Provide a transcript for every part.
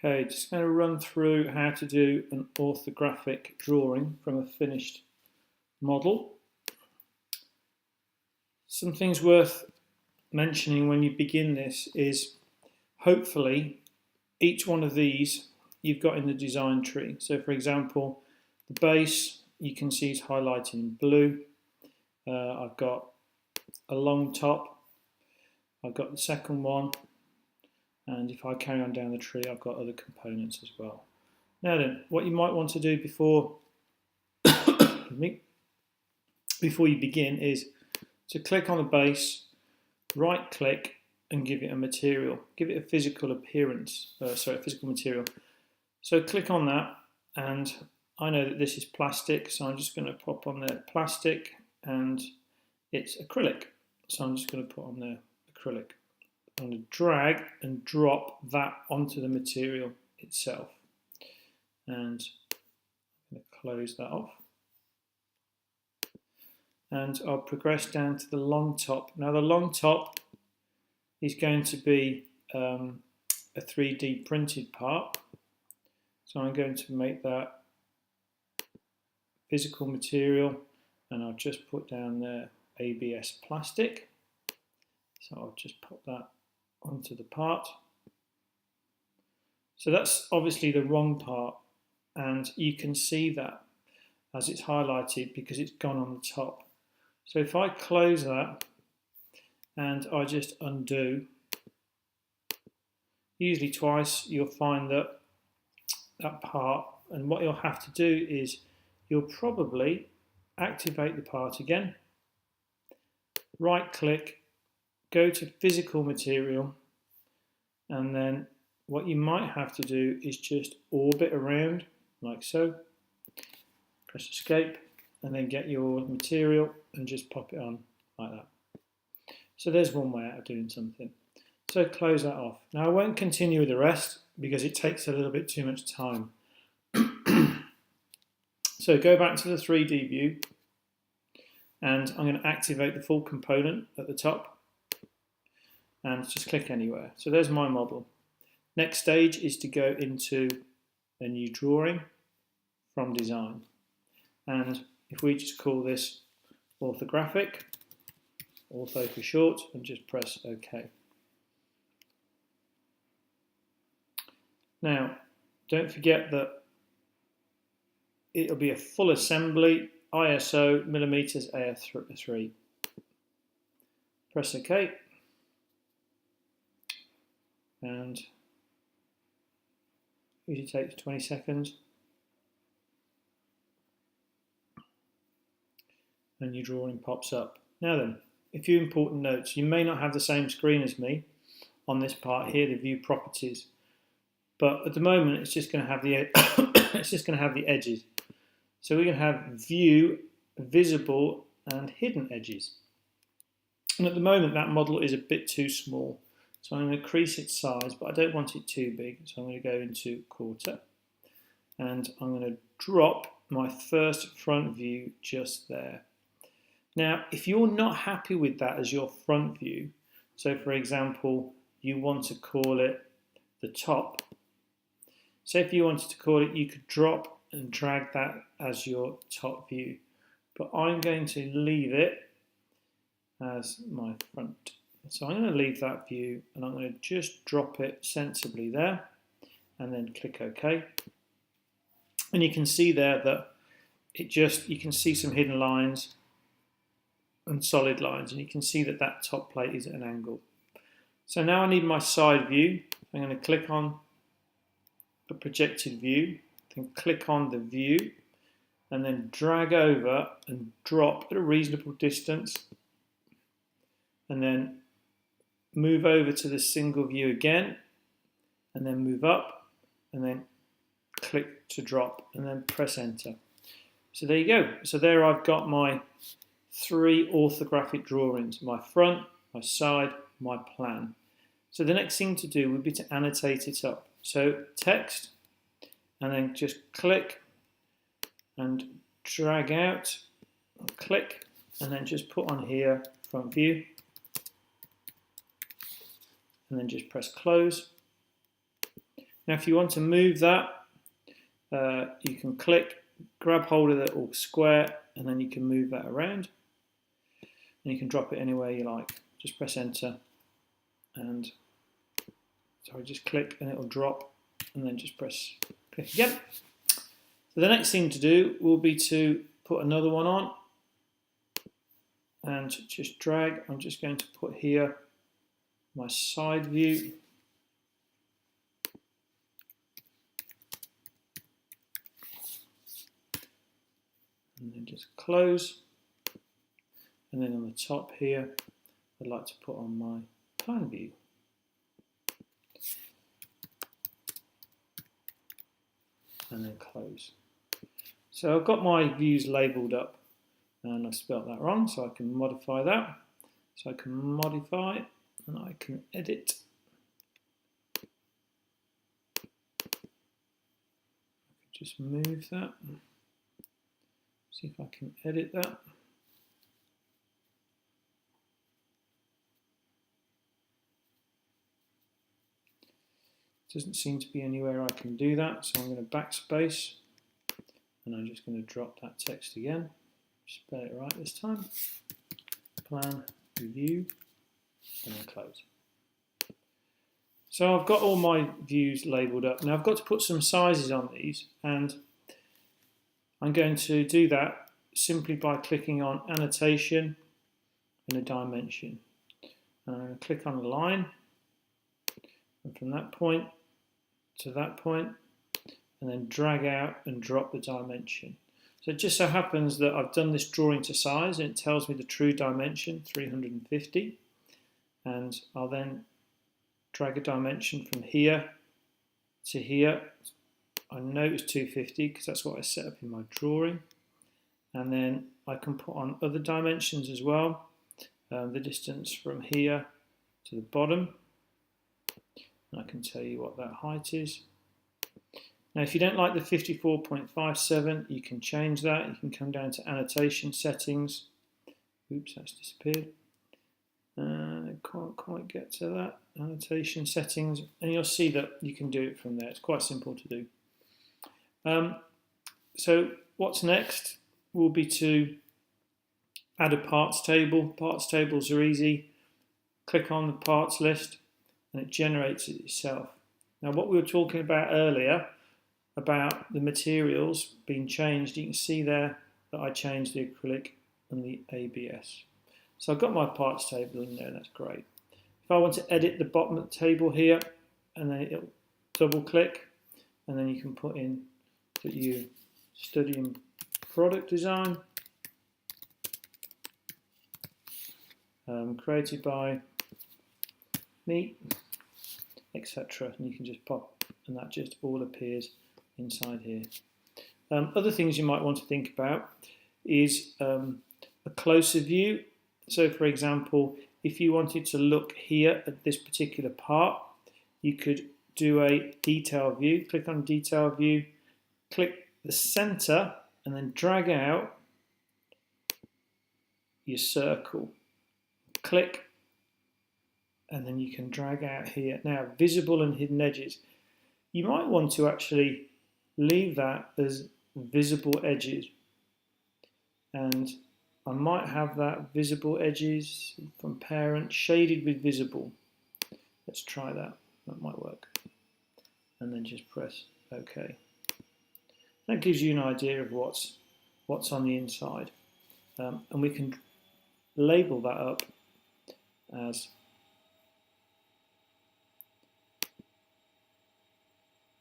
Okay, just going to run through how to do an orthographic drawing from a finished model. Some things worth mentioning when you begin this is hopefully each one of these you've got in the design tree. So for example, the base you can see is highlighted in blue. I've got a long top, I've got the second one, and if I carry on down the tree I've got other components as well. Now then, what you might want to do before before you begin is to click on the base, right click and give it a material, give it a physical appearance, physical material. So click on that, and I know that this is plastic, so I'm just going to pop on there plastic, and it's acrylic, so I'm just going to put on there acrylic. I'm going to drag and drop that onto the material itself, and I'm going to close that off, and I'll progress down to the long top. Now the long top is going to be a 3D printed part, so I'm going to make that physical material, and I'll just put down there ABS plastic. So I'll just put that onto the part. So that's obviously the wrong part, and you can see that as it's highlighted because it's gone on the top. So if I close that and I just undo, usually twice, you'll find that that part, and what you'll have to do is you'll probably activate the part again, right click, go to physical material, and then what you might have to do is just orbit around like so, press escape, and then get your material and just pop it on like that. So there's one way out of doing something. So close that off. Now I won't continue with the rest because it takes a little bit too much time. So go back to the 3D view, and I'm going to activate the full component at the top, and just click anywhere. So there's my model. Next stage is to go into a new drawing from design, and if we just call this orthographic, ortho for short, and just press OK. Now don't forget that it'll be a full assembly, ISO millimeters AF3. Press OK, and usually takes 20 seconds, and your drawing pops up. Now then, a few important notes. You may not have the same screen as me on this part here, the view properties, but at the moment it's just going to have the it's just going to have the edges. So we're going to have view, visible, and hidden edges. And at the moment that model is a bit too small, so I'm going to increase its size, but I don't want it too big, so I'm going to go into quarter, and I'm going to drop my first front view just there. Now if you're not happy with that as your front view, so for example you want to call it the top, so if you wanted to call it, you could drop and drag that as your top view, but I'm going to leave it as my front. So I'm going to leave that view, and I'm going to just drop it sensibly there, and then click OK. And you can see there that you can see some hidden lines and solid lines, and you can see that that top plate is at an angle. So now I need my side view. I'm going to click on the projected view, then click on the view, and then drag over and drop at a reasonable distance, and then move over to the single view again, and then move up, and then click to drop, and then press enter. So there you go. So there I've got my 3 orthographic drawings, my front, my side, my plan. So the next thing to do would be to annotate it up. So text, and then just click and drag out, click, and then just put on here front view, and then just press close, Now if you want to move that, you can click, grab hold of the little square, and then you can move that around. And you can drop it anywhere you like. Just press enter, and just click and it'll drop, and then just press click again. So the next thing to do will be to put another one on, and just drag. I'm just going to put here my side view. And then just close. And then on the top here, I'd like to put on my plan view. And then close. So I've got my views labelled up, and I've spelt that wrong, so I can modify that. So I can modify and I can edit. Just move that. See if I can edit that. Doesn't seem to be anywhere I can do that, so I'm going to backspace, and I'm just going to drop that text again. Spell it right this time. Plan, view, and then close. So I've got all my views labelled up. Now I've got to put some sizes on these, and I'm going to do that simply by clicking on Annotation and a dimension. And I'm going to click on a line, and from that point to that point, and then drag out and drop the dimension. So it just so happens that I've done this drawing to size, and it tells me the true dimension, 350, and I'll then drag a dimension from here to here. I know it's 250 because that's what I set up in my drawing, and then I can put on other dimensions as well, the distance from here to the bottom. And I can tell you what that height is. Now if you don't like the 54.57, you can change that. You can come down to Annotation Settings. Oops, that's disappeared. Can't quite get to that. Annotation Settings, and you'll see that you can do it from there. It's quite simple to do. So what's next will be to add a parts table. Parts tables are easy. Click on the parts list, and it generates it itself. Now what we were talking about earlier about the materials being changed, you can see there that I changed the acrylic and the ABS. So I've got my parts table in there, that's great. If I want to edit the bottom of the table here, and then it'll double click, and then you can put in that you studying product design, created by me, etc. And you can just pop, and that just all appears inside here. Other things you might want to think about is a closer view. So for example, if you wanted to look here at this particular part, you could do a detail view. Click on detail view, click the center, and then drag out your circle. Click, and then you can drag out here. Now, visible and hidden edges. You might want to actually leave that as visible edges. And I might have that visible edges from parent shaded with visible. Let's try that. That might work. And then just press OK. That gives you an idea of what's on the inside. And we can label that up as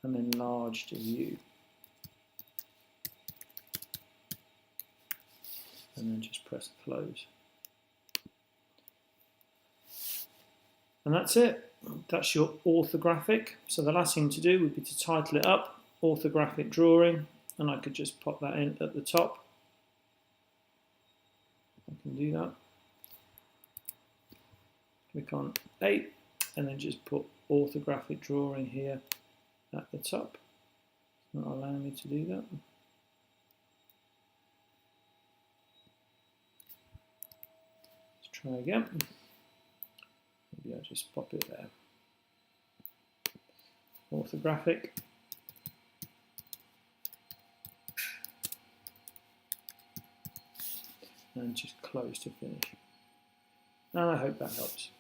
an enlarged view. And then just press close. And that's it. That's your orthographic. So the last thing to do would be to title it up, orthographic drawing, and I could just pop that in at the top. I can do that. Click on 8, and then just put orthographic drawing here at the top. It's not allowing me to do that. Let's try again. Maybe I'll just pop it there. orthographic. And just close to finish. And I hope that helps.